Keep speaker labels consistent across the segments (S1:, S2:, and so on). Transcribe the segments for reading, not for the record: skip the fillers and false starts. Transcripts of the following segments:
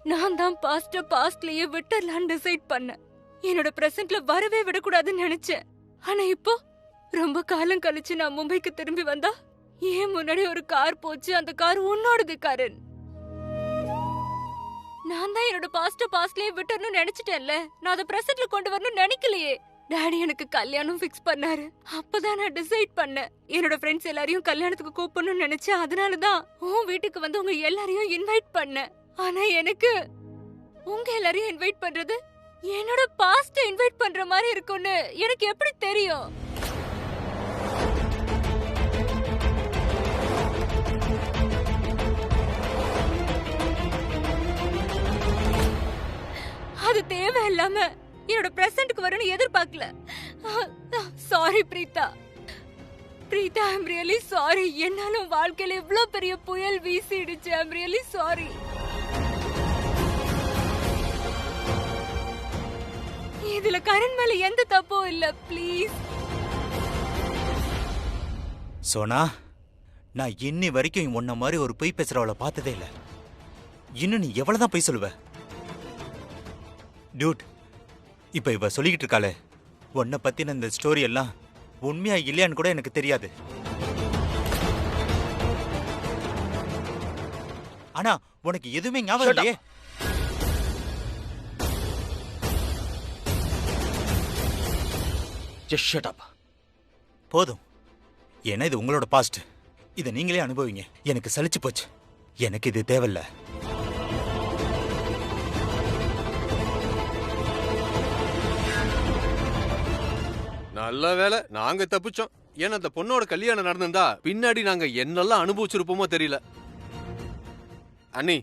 S1: நான் தான் பாஸ்ட்லயே விட்டுறலான்னு டிசைட் பண்ணேன். என்னோட பிரசன்ட்ல வரவே விடக்கூடாதுன்னு நினைச்சேன். ஆனா இப்போ ரொம்ப காலம் கழிச்சு நான் மும்பைக்கு திரும்பி வந்தா ஏன் முன்னாடி ஒரு கார் போச்சு. அந்த கார் உன்னோடது கரண். நான் தான் என்னோட பாஸ்ட்லயே விட்டுறணும்னு நினைச்சிட்டேன்ல. நான் அதை பிரசன்ட்ல கொண்டு வரணும்னு நினைக்கலையே. டாடி எனக்கு கல்யாணம் ஃபிக்ஸ் பண்ணாரு. அப்பதான் நான் டிசைட் பண்ணேன். என்னோட ஃப்ரெண்ட்ஸ் எல்லாரையும் கல்யாணத்துக்கு கூப்பிடணும்னு நினைச்சேன். அதனாலதான் உன் வீட்டுக்கு வந்து உங்க எல்லாரையும் இன்வைட் பண்ணேன். ஆனா எனக்கு உங்க எல்லாரையும் இன்வைட் பண்றது என்னோட பாஸ்ட் இன்வைட் பண்ற மாதிரி இருக்கும்னு எனக்கு எப்படி தெரியும்? அது தேவையில்லாம என்னோட பிரசன்ட்க்கு வரும்னு எதிர்பார்க்கல. Sorry Preetha. Preetha, I am really sorry. என்னாலும் வாழ்க்கையில இவ்வளவு பெரிய புயல் வீசிடுச்சு. ஐ அம் ரியலி சாரி. இதுல கரண் மேல எந்த தப்பும் இல்ல. ப்ளீஸ்
S2: சோனா, நான் இன்னி வரைக்கும் உன்ன மாதிரி ஒரு பொய் பேசுறவளை பார்த்ததே இல்ல. இன்னும் நீ எவ்வளவுதான் பொய் சொல்லுவ? டியூட், இப்ப இவ சொல்லிக்கிட்டு இருக்காளே, உன்னை பத்தின இந்த ஸ்டோரி எல்லாம் உண்மையா இல்லையான்னு கூட எனக்கு தெரியாது. ஆனா உனக்கு எதுவுமே ஞாபகம் இல்லையே.
S3: Just shut up.
S2: போதும். ஏன்னா இது உங்களோட பாஸ்ட். இதை நீங்களே அனுபவிங்க. எனக்கு சலிச்சு போச்சு. எனக்கு இது தேவையில்ல.
S4: நல்ல வேலை நாங்க தப்பிச்சோம். ஏன்னா அந்த பொண்ணோட கல்யாணம் நடந்திருந்தா பின்னாடி நாங்க என்னெல்லாம் அனுபவிச்சிருப்போமோ தெரியல. அண்ணி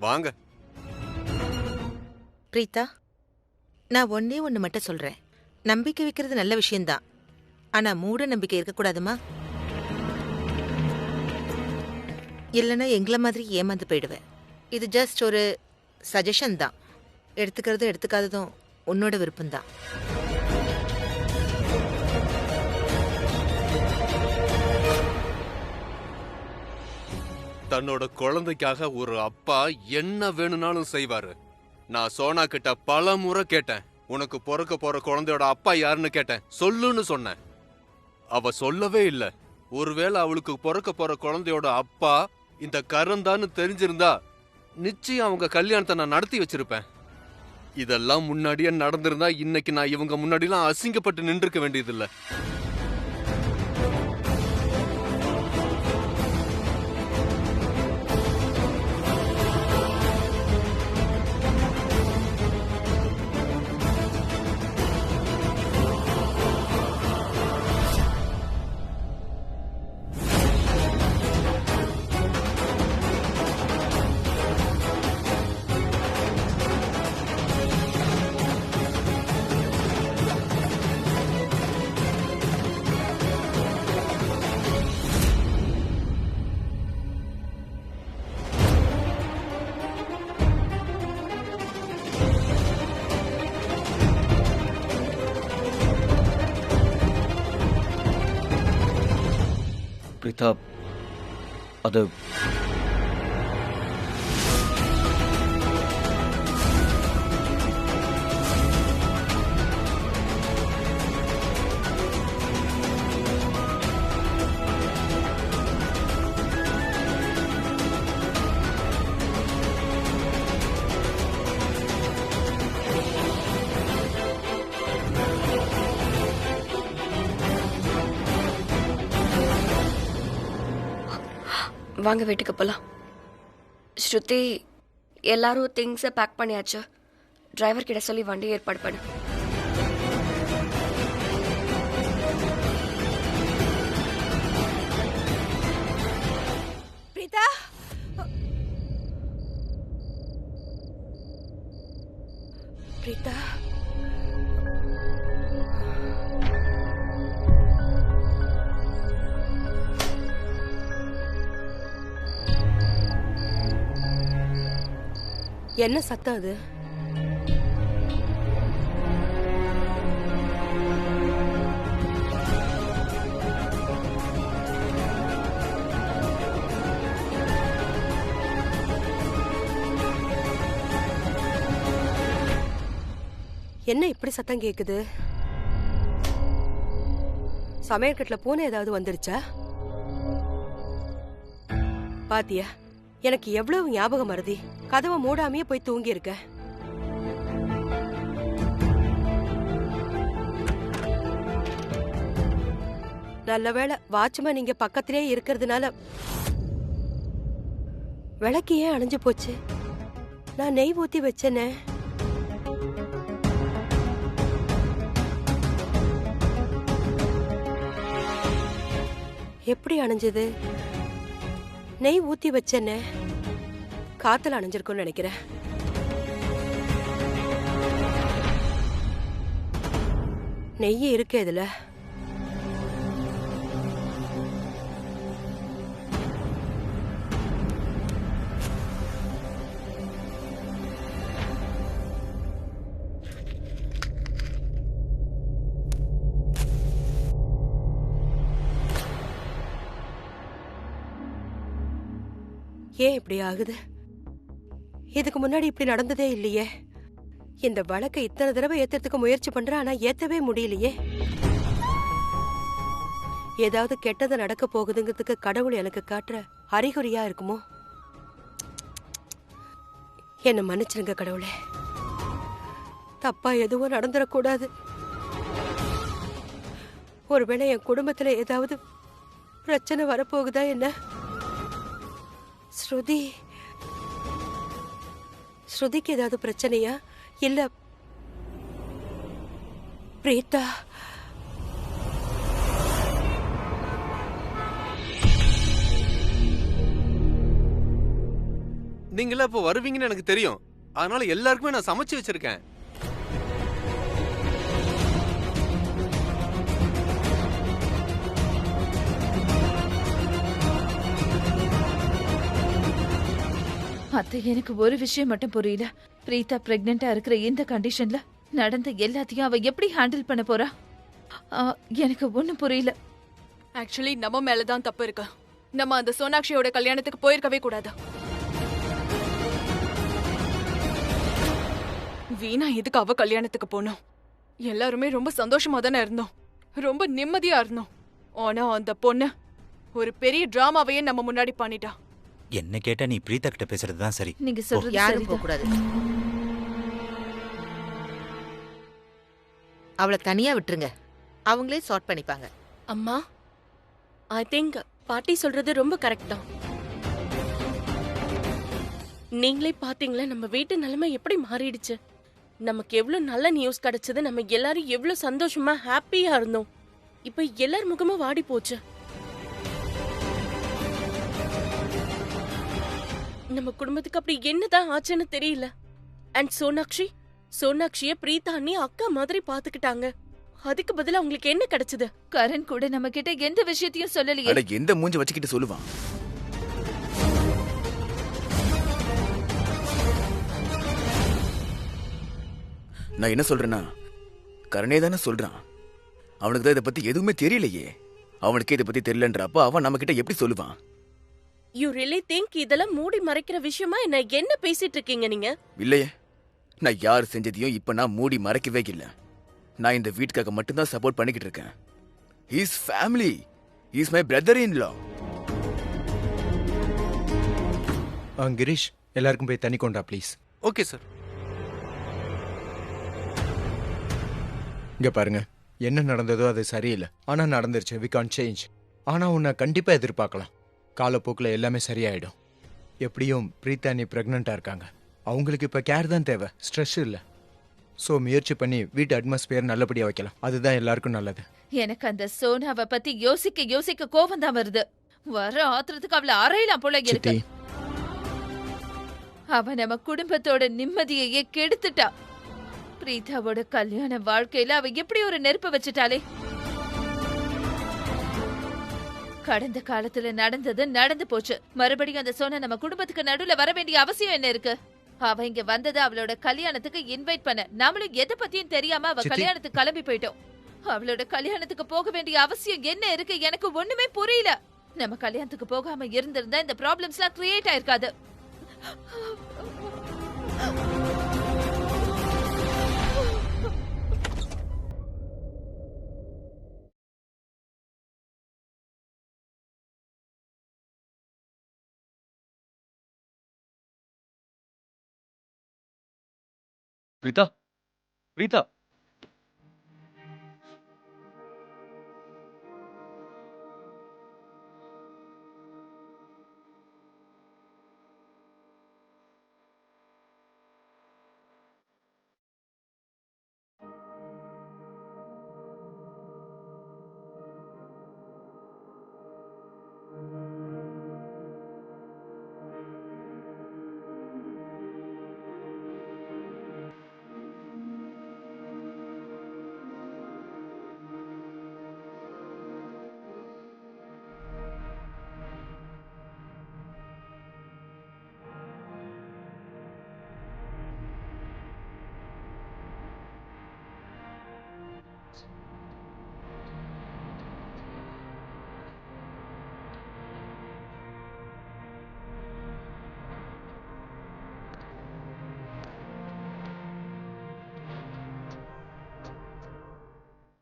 S4: வாங்க.
S5: பிரீதா, நான் ஒன்னே ஒன்னு மட்டும் சொல்றேன். நம்பிக்கை வைக்கிறது நல்ல விஷயம்தான். ஆனா மூட நம்பிக்கை இருக்கக்கூடாதுமா. இல்லைன்னா எங்களை மாதிரி ஏமாந்து போயிடுவேன். இது ஜஸ்ட் ஒரு சஜஷன் தான். எடுத்துக்கிறதும் எடுத்துக்காததும் உன்னோட விருப்பம்தான்.
S4: தன்னோட குழந்தைக்காக ஒரு அப்பா என்ன வேணும்னாலும் செய்வாரு. நான் சோனா கிட்ட பல முறை கேட்டேன், உனக்கு பிறக்க போற குழந்தையோட அப்பா யாருன்னு கேட்டேன். சொல்லுன்னு சொன்னேன். அவ சொல்லவே இல்ல. ஒருவேளை அவளுக்கு பிறக்க போற குழந்தையோட அப்பா இந்த கரண் தான் தெரிஞ்சிருந்தா நிச்சயம் அவங்க கல்யாணத்தை நான் நடத்தி வச்சிருப்பேன். இதெல்லாம் முன்னாடியே நடந்திருந்தா இன்னைக்கு நான் இவங்க முன்னாடிலாம் அசிங்கப்பட்டு நின்றுக்க வேண்டியதில்லை.
S3: பிரீதா, அது
S6: வாங்க வீட்டுக்கு போகலாம். ஸ்ருதி, எல்லாரும் திங்ஸை பேக் பண்ணியாச்சு. டிரைவர் கிட்ட சொல்லி வண்டி ஏற்பாடு பண்ணு.
S1: பிரீதா, பிரீதா, என்ன சத்தம் அது?
S7: என்ன இப்படி சத்தம் கேக்குது? சமையல்கட்டுல பூனை ஏதாவது வந்துருச்சா? பாத்தியா, எனக்கு எவ்வளவு ஞாபகம் மறதி. கதவை மூடாமையே போய் தூங்கி இருக்க. நல்ல வேளை வாட்ச்மேன் இங்க பக்கத்திலே இருக்கிறதுனால விளக்கு ஏன் அணைஞ்சு போச்சு? நான் நெய் ஊத்தி வச்சேனே. எப்படி அணைஞ்சது? நெய் ஊத்தி வச்சேனே, காத்துல அணைஞ்சிருக்கும்னு நினைக்கிறேன். நெய் இருக்கு இதுல. ஏன் இப்படி ஆகுது? இதுக்கு முன்னாடி இப்படி நடந்ததே இல்லையே. இந்த வழக்கை இத்தனை தடவை ஏத்துறதுக்கு முயற்சி பண்றேன், ஆனா ஏத்தவே முடியலையே. ஏதாவது கெட்டது நடக்க போகுதுங்கிறதுக்கு கடவுள் எனக்கு காட்டுற அறிகுறியா இருக்குமோ? என்ன மன்னிச்சிருங்க கடவுளே. தப்பா எதுவும் நடந்துடக்கூடாது. ஒருவேளை என் குடும்பத்துல ஏதாவது பிரச்சனை வரப்போகுதா என்ன? ஸ்ருதிக்கு ஏதாவது பிரச்சனையா? இல்ல பிரீதா?
S4: நீங்களா இப்போ வருவீங்கன்னு எனக்கு தெரியும். அதனால எல்லாருக்குமே நான் சமைச்சு வச்சிருக்கேன்.
S8: அத்தை, எனக்கு ஒரு விஷயம் மட்டும் புரியல. பிரீதா பிரெக்னெண்டா இருக்கிற இந்த கண்டிஷன்ல நடந்த எல்லாத்தையும் அவ எப்படி ஹேண்டில் பண்ண போறா? எனக்கு ஒண்ணும் புரியல.
S9: ஆக்சுவலி நம்ம மேலதான் தப்பு இருக்கு. நம்ம அந்த சோனாக்ஷியோட கல்யாணத்துக்கு போயிருக்கவே கூடாது. வீணா எதுக்கு அவ கல்யாணத்துக்கு போனோம்? எல்லாருமே ரொம்ப சந்தோஷமா தானே இருந்தோம், ரொம்ப நிம்மதியா இருந்தோம். ஆனா அந்த பொண்ணு ஒரு பெரிய டிராமாவையே நம்ம முன்னாடி பண்ணிட்டா.
S2: என்ன கேட்டா நீ பிரீதா கிட்ட பேசுறதுதான் சரி.
S8: நீங்க சொல்றது
S5: யாரும் போக கூடாது. அவளை தனியா விட்டுருங்க, அவங்களே சார்ட் பண்ணிப்பாங்க.
S10: அம்மா, ஐ திங்க் பாட்டி சொல்றது ரொம்ப கரெக்ட் தான். நீங்களே பாத்தீங்களா நம்ம வீட்டு நிலைமை எப்படி மாறிடுச்சு. நமக்கு எவ்வளவு நல்ல நியூஸ் கிடைச்சது, நம்ம எல்லாரும் எவ்வளவு சந்தோஷமா ஹாப்பியா இருந்தோம். இப்ப எல்லார் முகமும் வாடி போச்சு. நம்ம குடும்பத்துக்கு அப்படி என்னதான் ஆச்சுன்னு தெரியல. அண்ட் சோனாக்ஷிய பிரீதா அண்ணி அக்கா மாதிரி பாத்துக்கிட்டாங்க. அதுக்கு பதிலா உங்களுக்கு என்ன கிடைச்சது?
S8: கரண் கூட நம்ம கிட்ட எந்த விஷயத்தையும் சொல்லலையே.
S3: அட, எந்த மூஞ்சி வச்சுக்கிட்டு சொல்லுவான்? நான் என்ன சொல்றேன்னா, கரணே தானே சொல்றான். அவனுக்கு தான் இதை பத்தி எதுவுமே தெரியலையே. அவனுக்கு இதை பத்தி தெரியலன்றப்ப அவன் நம்ம கிட்ட எப்படி சொல்லுவான்?
S10: யூ ரியலி திங்க் இதெல்லாம் மூடி மறைக்கிற விஷயமா என்ன பேசிட்டு இருக்கீங்க நீங்க?
S3: இல்லையே, நான் யார் செஞ்சதையும் இப்ப நான் மூடி மறைக்கவே இல்லை. நான் இந்த வீட்டுக்காக மட்டும்தான் சப்போர்ட் பண்ணிக்கிட்டு இருக்கேன். He's family, he's my brother in law.
S11: Girish, எல்லாருக்கும் போய் தண்ணி கொண்டா ப்ளீஸ்.
S4: Okay sir.
S11: இங்க பாருங்க, என்ன நடந்ததோ அது சரியில்லை. ஆனா நடந்துருச்சு, வி கான்ட் சேஞ்ச். ஆனா உன்னை கண்டிப்பா எதிர்பார்க்கலாம். காலப்போக்கில் எல்லாமே சரியாயிடும். எப்படியும் பிரீதா நீ பிரெக்னெண்டா இருக்காங்க. அவங்களுக்கு இப்ப கேர் தான் தேவை, ஸ்ட்ரெஸ் இல்லை. ஸோ முயற்சி பண்ணி வீட்டு அட்மாஸ்பியர் நல்லபடியா வைக்கலாம். அதுதான் எல்லாருக்கும் நல்லது.
S8: எனக்கு அந்த சோனாவை பத்தி யோசிக்க கோவம் தான் வருது. வர ஆத்திரத்துக்கு அவளை அறையலாம் போல இருக்கு. அவ நம்ம குடும்பத்தோட நிம்மதியையே கெடுத்துட்டா. பிரீதாவோட கல்யாண வாழ்க்கையில அவ எப்படி ஒரு நெருப்பு வச்சுட்டாலே. கடந்த காலத்துல நடந்தது நடந்து போச்சு. மறுபடியும் அந்த சோனா நம்ம குடும்பத்துக்கு நடுவுல வர வேண்டிய அவசியம் என்ன இருக்கு? அவ இங்க வந்தது அவளோட கல்யாணத்துக்கு இன்வைட் பண்ண. நாமளும் எதை பத்தியும் தெரியாம அவ கல்யாணத்துக்கு கிளம்பி போயிட்டோம். அவளோட கல்யாணத்துக்கு போக வேண்டிய அவசியம் என்ன இருக்கு? எனக்கு ஒண்ணுமே புரியல. நம்ம கல்யாணத்துக்கு போகாம இருந்திருந்தா இந்த ப்ராப்ளம்ஸ் எல்லாம் கிரியேட் ஆயிருக்காது.
S12: பிரீதா பிரீதா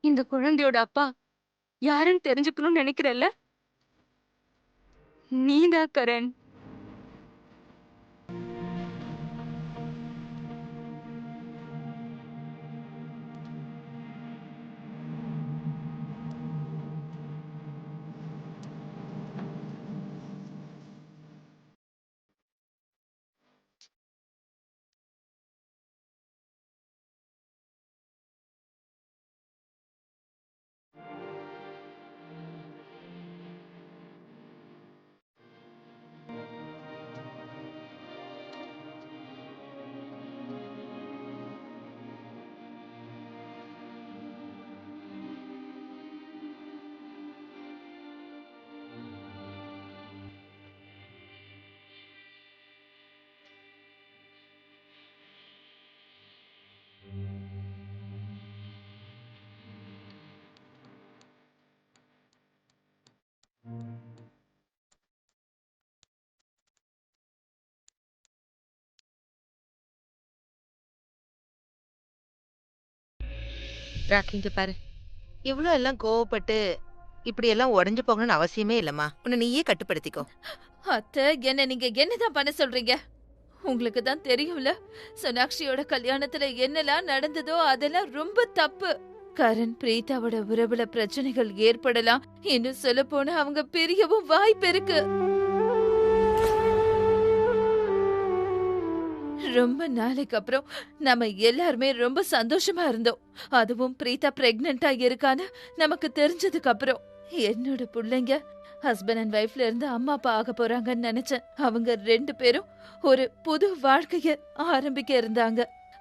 S1: இந்த குழந்தையோட அப்பா யாருன்னு தெரிஞ்சுக்கணும்னு நினைக்கிறல்ல? நீதான் கரண்.
S5: ராக்கி, இங்க பாரு. இவ்வளோ எல்லாம் கோவப்பட்டு இப்படி எல்லாம் உடஞ்சு போகணும்னு அவசியமே இல்லம்மா. உன்னை நீயே கட்டுப்படுத்திக்கோ.
S8: அத்தை, என்ன நீங்க என்னதான் பண்ண சொல்றீங்க? உங்களுக்கு தான் தெரியும்ல, சோனாக்ஷியோட கல்யாணத்துல என்னெல்லாம் நடந்ததோ அதெல்லாம் ரொம்ப தப்பு. கரண் பிரீதாவோட உறவுல பிரச்சனைகள் ஏற்படலாம். இன்னும் சொல்ல போனா அவங்க பிரியவும் வாய்ப்பு இருக்கு. ரொம்ப நாளைக்கு அப்புறம் நம்ம எல்லாருமே ரொம்ப சந்தோஷமா இருந்தோம். அதுவும் பிரீதா பிரெக்னெண்டா இருக்கான்னு நமக்கு தெரிஞ்சதுக்கு அப்புறம் என்னோட பிள்ளைங்க ஹஸ்பண்ட் அண்ட் ஒய்ஃப்ல இருந்து அம்மா அப்பா ஆக போறாங்கன்னு நினைச்சேன். அவங்க 2 பேரும் ஒரு புது வாழ்க்கைய ஆரம்பிக்க இருந்தாங்க.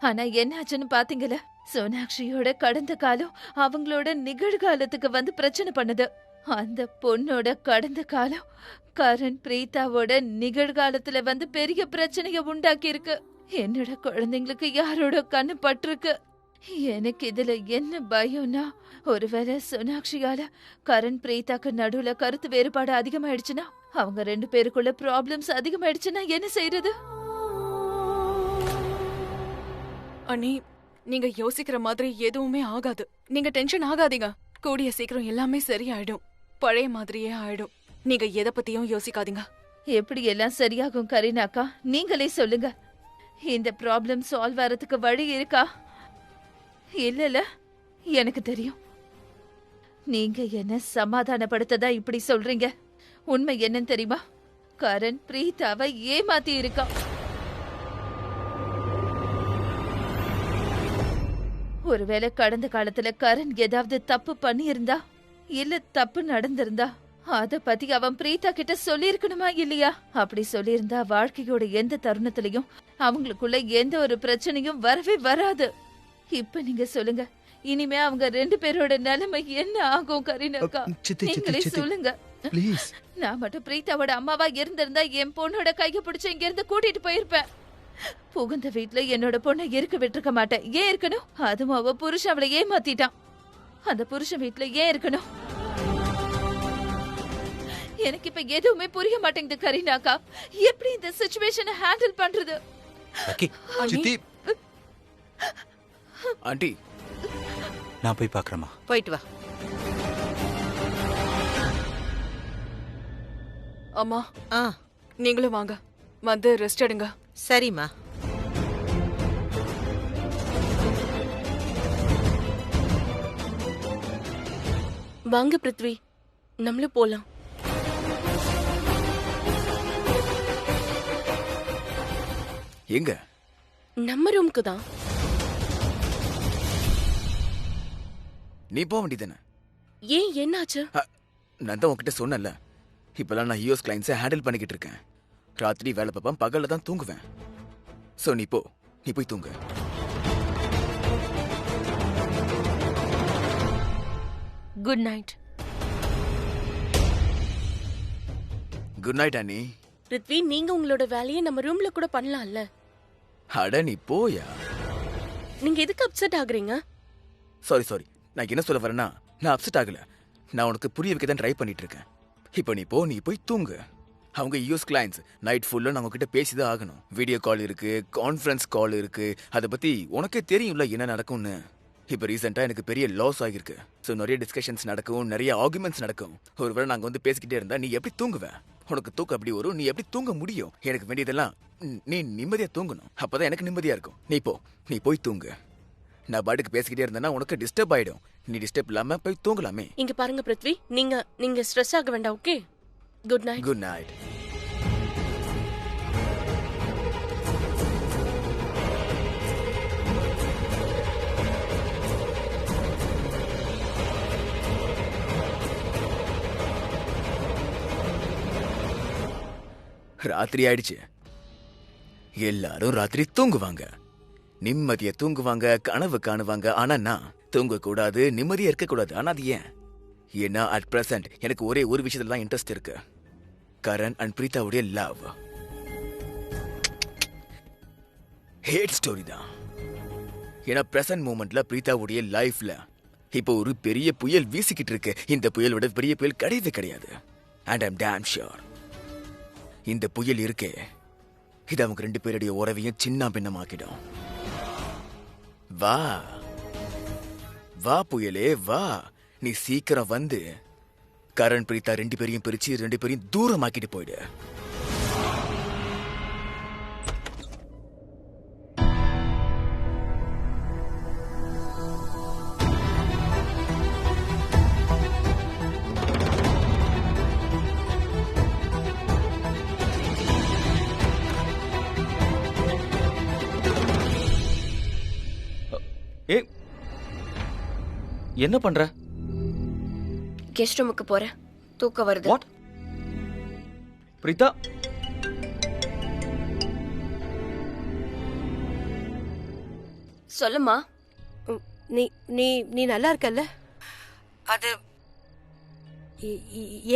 S8: ஆனா என்னாச்சுன்னு பாத்தீங்களா? சோனாக்ஷியோட கடந்த காலம் அவங்களோட நிகழ்காலத்துக்கு வந்து பிரச்சனை பண்ணுது. அந்த பொண்ணோட கடந்த காலம் கரண் பிரீதாவோட நிகழ்காலத்துல வந்து பெரிய பிரச்சனைய உண்டாக்கி இருக்கு. என்னோட குழந்தைங்களுக்கு யாரோட கண்ணு பட்டிருக்கு. எனக்கு இதுல என்ன பயம்னா, ஒருவேளை சோனாக்ஷியால கரண் பிரீதாக்கு நடுவுல கருத்து வேறுபாடு அதிகமாயிடுச்சுன்னா, அவங்க 2 பேருக்குள்ள ப்ராப்ளம்ஸ் அதிகமாயிடுச்சுன்னா என்ன செய்யறது?
S9: அண்ணி, நீங்க யோசிக்கிற மாதிரி எதுவுமே ஆகாது. நீங்க டென்ஷன் ஆகாதீங்க. கூடிய சீக்கிரம் எல்லாமே சரியாயிடும். பழைய மாதிரியே ஆயிடும். நீங்க எதை பத்தியும் யோசிக்காதீங்க.
S8: எப்படி எல்லாம் சரியாகும் கரீனாக்கா? நீங்களே சொல்லுங்க. இந்த ப்ராப்ளம் சால்வ் ஆறதுக்கு வழி இருக்கா? இல்லல, எனக்கு தெரியும். நீங்க என்ன சமாதானப்படுத்ததா இப்படி சொல்றீங்க. உண்மை என்னன்னு தெரியுமா? கரண் பிரீதாவை ஏமாத்தி இருக்கா. ஒருவேளை கடந்த காலத்துல கரண் ஏதாவது தப்பு பண்ணி இருந்தா, இல்ல தப்பு நடந்திருந்தா, அத பத்தி அவன் பிரீதா கிட்ட சொல்லிருக்கணுமா இல்லையா? அப்படி சொல்லியிருந்தா வாழ்க்கையோட எந்த தருணத்திலையும் அவங்களுக்குள்ள எந்த ஒரு பிரச்சனையும் வரவே வராது. இப்ப நீங்க சொல்லுங்க, இனிமே அவங்க 2 பேரோட நிலைமை என்ன ஆகும் கரீனாக்கா? நீங்களே சொல்லுங்க. நான் மட்டும் பிரீதாவோட அம்மாவா இருந்திருந்தா என் பொண்ணோட கைய பிடிச்சு இங்க இருந்து கூட்டிட்டு போயிருப்பேன். புகுந்த வீட்டுல என்னோட பொண்ணை இருக்க விட்டுருக்க மாட்டேன். ஏன் இருக்கணும்? அதுவும் அவ புருஷன் அவளை ஏமாத்திட்டான். அந்த புருஷன் வீட்டுல ஏன் இருக்கணும்? எனக்கு இப்ப எதுவுமே புரிய மாட்டேங்குது கரீனாக்கா. எப்படி இந்த சிச்சுவேஷனை ஹேண்டில் பண்றது?
S3: ஆண்டி,
S2: நான் போய் பார்க்கறேம்மா.
S5: போயிட்டு வா.
S9: அம்மா, நீங்களும் வாங்க. வந்து ரெஸ்ட் எடுங்க.
S5: சரிம்மா.
S10: வாங்க பிருத்வி, நம்மளும் போலாம்.
S3: எங்க?
S10: நம்ம ரூமுக்கு தான்.
S3: நீ போக வேண்டியதானே?
S10: ஏன், என்னாச்சு?
S3: நான் தான் உன்கிட்ட சொன்னல, இப்பெல்லாம் நான் யூஎஸ் கிளைண்ட்ஸை ஹேண்டில் பண்ணிக்கிட்டு இருக்கேன். ராத்திரி வேலை பார்ப்பேன், பகல்ல தான் தூங்குவேன். சோ நீ போய் தூங்கு.
S10: Good night.
S3: குட் நைட் அண்ணி.
S10: பிருத்வி, நீங்க உங்களோட வேலையை நம்ம ரூம்ல கூட பண்ணலாம்ல.
S3: அட நீ போயா.
S10: நீங்க எதுக்கு அப்செட் ஆகுறீங்க?
S3: சாரி, நான் என்ன சொல்ல வரேன்னா, நான் அப்செட் ஆகல. நான் உனக்கு புரிய வைக்க தான் ட்ரை பண்ணிட்டு இருக்கேன். இப்போ நீ போய் தூங்கு. அவங்க யூஎஸ் கிளைண்ட்ஸ், நைட் ஃபுல்லா நான் உங்ககிட்ட பேசிதான் ஆகணும். வீடியோ கால் இருக்கு, கான்ஃபரன்ஸ் கால் இருக்கு. அதை பத்தி உனக்கே தெரியும்ல என்ன நடக்கும்னு. இப்போ ரீசெண்டா எனக்கு பெரிய லாஸ் ஆகிருக்கு. ஸோ நிறைய டிஸ்கஷன்ஸ் நடக்கும், நிறைய ஆர்குமெண்ட்ஸ் நடக்கும். ஒருவேளை நாங்க வந்து பேசிக்கிட்டே இருந்தா நீ எப்படி தூங்குவ? உனக்கு தூக்கம் அப்படி வரும், நீ எப்படி தூங்க முடியும்? எனக்கு வேண்டியதெல்லாம் நீ நிம்மதியா தூங்கணும். அப்பதான் எனக்கு நிம்மதியா இருக்கும். நீ போய் தூங்கு. நான் பாட்டுக்கு பேசிக்கிட்டே இருந்தேன்னா உனக்கு டிஸ்டர்ப் ஆயிடும். நீ டிஸ்டர்ப் இல்லாம போய் தூங்கலாமே.
S10: இங்க பாருங்க பிருத்வி, நீங்க ஸ்ட்ரெஸ் ஆக வேண்டாம். Okay, good night.
S3: Good night. ராத்திரி ஆயிடுச்சு. எல்லாரும் ராத்திரி தூங்குவாங்க, நிம்மதியா தூங்குவாங்க, கனவு காணுவாங்க. ஆனா நான் தூங்க கூடாது, நிம்மதியா இருக்க கூடாது. ஆனா அது ஏன்? ஏன்னா அட் பிரசன்ட் எனக்கு ஒரே ஒரு விஷயத்துல தான் இன்ட்ரெஸ்ட் இருக்கு. கரண் அண்ட் பிரீதாவுடைய லவ். ஹேட் ஸ்டோரி தான். ஏன்னா பிரசன்ட் மூமெண்ட்ல பிரீதாவுடைய லைஃப்ல இப்போ ஒரு பெரிய புயல் வீசிக்கிட்டு இருக்கு. இந்த புயலோட பெரிய புயல் கிடையவே கிடையாது. அண்ட் ஐம் டேம் ஷூர் இந்த புயல் இருக்கே, இது அவங்க 2 பேருடைய உறவையும் சின்ன பின்னமாக்கிடும். வா புயலே வா. நீ சீக்கிரம் வந்து கரண் பிரீதா 2 பேரையும் பிரிச்சு 2 பேரையும் தூரமாக்கிட்டு போயிடு.
S12: என்ன பண்ற?
S6: கெஸ்ட் ரூமுக்கு போறேன், தூக்கம் வருது.
S12: வாட்? பிரீதா,
S6: சொல்லுமா.
S7: நீ நீ நீ நல்லா இருக்கல்ல? அது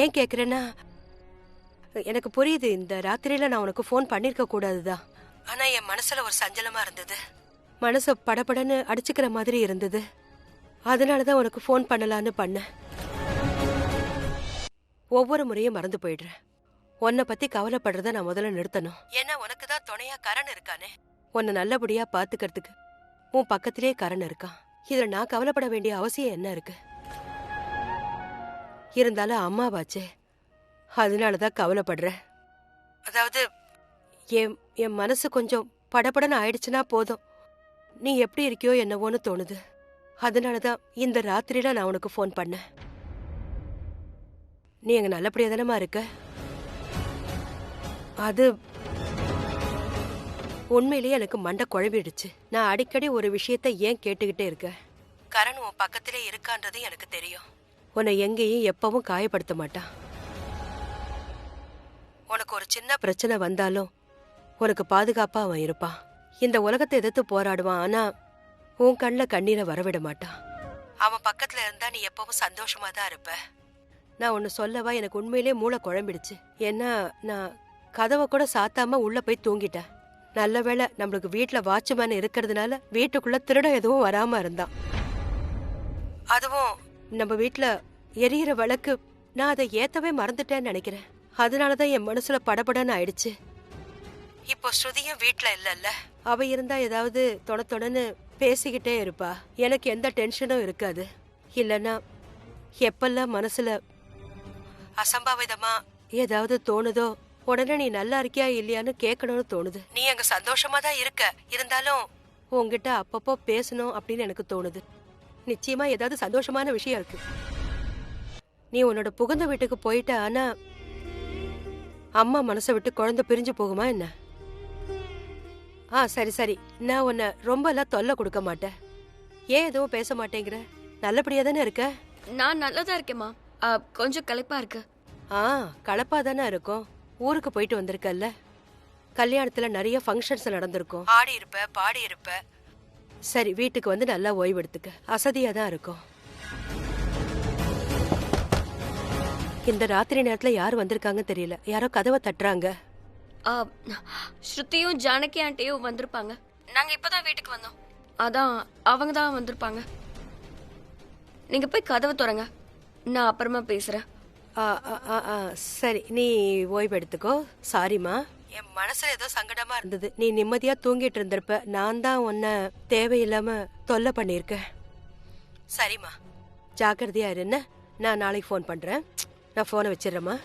S7: ஏன் கேக்குறேன்னா, எனக்கு புரியுது இந்த ராத்திரியில நான் உனக்கு ஃபோன் பண்ணிருக்க கூடாதுதான். ஆனா என் மனசுல ஒரு சஞ்சலமா இருந்தது. மனச படபடன்னு அடிச்சுக்கிற மாதிரி இருந்தது. அதனாலதான் உனக்கு ஃபோன் பண்ணலான்னு பண்ணேன். ஒவ்வொரு முறையும் மறந்து போயிடுறேன். உன்னை பத்தி கவலைப்படுறத நான் முதல்ல நிறுத்தணும். ஏன்னா உனக்கு தான் துணையா கரண் இருக்கானே. உன்னை நல்லபடியா பாத்துக்கிறதுக்கு உன் பக்கத்திலே கரண் இருக்கான். இதுல நான் கவலைப்பட வேண்டிய அவசியம் என்ன இருக்கு? இருந்தாலும் அம்மாவாச்சே, அதனாலதான் கவலைப்படுறேன். அதாவது என் மனசு கொஞ்சம் படபடன்னு ஆயிடுச்சுன்னா போதும், நீ எப்படி இருக்கியோ என்னவோன்னு தோணுது. அதனாலதான் இந்த ராத்திரியில நான் உனக்கு ஃபோன் பண்ணேன். நீ எங்க நல்லபடியா தானமா இருக்க? அது உண்மையிலேயே எனக்கு மண்டை குழம்பிடுச்சு. நான் அடிக்கடி ஒரு விஷயத்த ஏன் கேட்டுக்கிட்டே இருக்க? கரண் உன் பக்கத்திலே இருக்கான்றது எனக்கு தெரியும். உன்னை எங்கேயும் எப்பவும் காயப்படுத்த மாட்டான். உனக்கு ஒரு சின்ன பிரச்சனை வந்தாலும் உனக்கு பாதுகாப்பா அவன் இருப்பான். இந்த உலகத்தை எதிர்த்து போராடுவான். ஆனா உன் கண்ணில் கண்ணீரை வரவிட மாட்டான். அவன் பக்கத்துல இருந்தா நீ எப்பவும் சந்தோஷமா தான் இருப்ப. நான் ஒன்னு சொல்லவா, எனக்கு உண்மையிலே மூளை குழம்பிடுச்சு. ஏன்னா நான் கதவை கூட சாத்தாம உள்ள போய் தூங்கிட்டேன். நல்ல வேளை நம்மளுக்கு வீட்டுல வாட்ச்மேன் இருக்கிறதுனால வீட்டுக்குள்ள திருடம் எதுவும் வராம இருந்தான். அதுவும் நம்ம வீட்டுல எரியிற விளக்கு, நான் அதை ஏத்தவே மறந்துட்டேன்னு நினைக்கிறேன். அதனாலதான் என் மனசுல படபடன்னு ஆயிடுச்சு. இப்போ ஸ்ருதியும் வீட்டுல இல்லல்ல. அவ இருந்தா ஏதாவது தொடன்னு பேசிக்கிட்டே இருப்பா. எனக்கு எந்த டென்ஷனும் இருக்காது. இல்லன்னா எப்பெல்லாம் மனசுல அசம்பாவிதமா ஏதாவது தோணுதோ உடனே நீ நல்லா இருக்கியா இல்லையான்னு கேட்கணும்னு தோணுது. நீ அங்க சந்தோஷமா தான் இருக்க, இருந்தாலும் உன்கிட்ட அப்பப்போ பேசணும் அப்படின்னு எனக்கு தோணுது. நிச்சயமா ஏதாவது சந்தோஷமான விஷயம் இருக்கு. நீ உன்னோட புகுந்த வீட்டுக்கு போயிட்ட, ஆனா அம்மா மனசை விட்டு குழந்தை பிரிஞ்சு போகுமா என்ன? சரி சரி, நான் உன்னை ரொம்ப எல்லாம் தொல்லை கொடுக்க மாட்டேன். ஏன் எதுவும் பேச மாட்டேங்கிற? நல்லபடியா தானே இருக்க?
S6: நான் நல்லதா இருக்கேம்மா. கொஞ்சம் களைப்பா இருக்கு.
S7: களைப்பா தானே இருக்கும். ஊருக்கு போயிட்டு வந்திருக்கல்ல, கல்யாணத்துல நிறைய ஃபங்க்ஷன்ஸ் நடந்திருக்கும். ஆடி இருப்ப, பாடி இருப்ப. சரி, வீட்டுக்கு வந்து நல்லா ஓய்வு எடுத்துக்க. அசதியா தான் இருக்கும். இந்த ராத்திரி நேரத்துல யார் வந்திருக்காங்க தெரியல. யாரோ கதவை தட்டுறாங்க.
S6: ஸ்ருதியும் ஜானகி ஆண்டியும் வந்திருப்பாங்க. நாங்க இப்பதான் வீட்டுக்கு வந்தோம். அதான் அவங்க தான் வந்திருப்பாங்க. நீங்க போய் கதவை திறங்க, நான் அப்புறமா பேசுறேன்.
S7: சரி, நீ ஓய்வு எடுத்துக்கோ. சாரிம்மா, என் மனசுல ஏதோ சங்கடமா இருந்தது. நீ நிம்மதியா தூங்கிட்டு இருந்திருப்ப. நான் தான் உன்னை தேவையில்லாம தொல்லை பண்ணிருக்கேன். சரிம்மா, ஜாக்கிரதையா இருன்னு. நான் நாளைக்கு ஃபோன் பண்றேன். நான் ஃபோனை வச்சிடுறேம்மா.